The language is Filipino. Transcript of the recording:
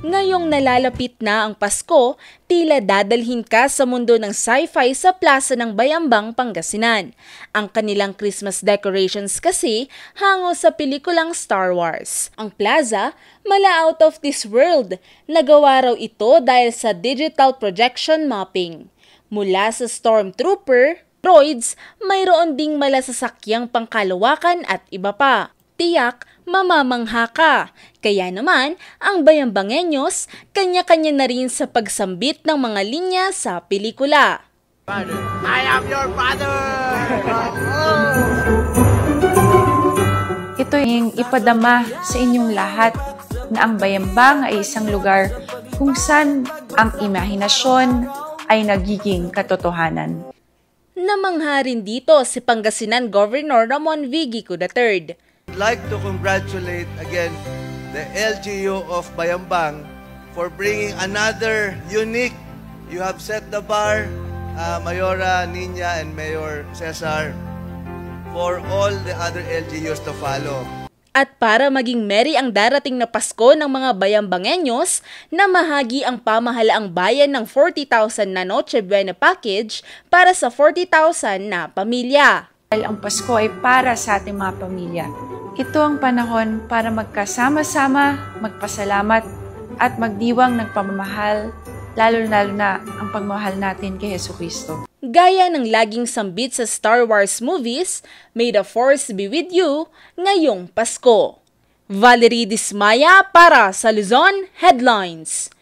Ngayong nalalapit na ang Pasko, tila dadalhin ka sa mundo ng sci-fi sa Plaza ng Bayambang, Pangasinan. Ang kanilang Christmas decorations kasi hango sa pelikulang Star Wars. Ang plaza, mala out of this world. Nagawa raw ito dahil sa digital projection mapping. Mula sa Stormtrooper, droids, mayroon ding malasasakyang pangkalawakan at iba pa. Tiyak, mamamangha ka. Kaya naman, ang Bayambangenyos, kanya-kanya na rin sa pagsambit ng mga linya sa pelikula. Father, I am your father! Ito yung ipadama sa inyong lahat na ang Bayambang ay isang lugar kung saan ang imahinasyon ay nagiging katotohanan. Namangha rin dito si Pangasinan Governor Ramon V. Gico III. I'd like to congratulate again the LGU of Bayambang for bringing another unique. You have set the bar, Mayora Nina and Mayor Cesar, for all the other LGUs to follow. At para maging merry ang darating na Pasko ng mga Bayambangenyos, namahagi ang pamahalaang bayan ng 40,000 na Noche Buena package para sa 40,000 na pamilya. Dahil ang Pasko ay para sa ating mga pamilya. Ito ang panahon para magkasama-sama, magpasalamat at magdiwang ng pamamahal, lalo-lalo na ang pagmamahal natin kay Jesucristo. Gaya ng laging sambit sa Star Wars movies, May the Force be with you ngayong Pasko. Valerie Dismaya para sa Luzon Headlines.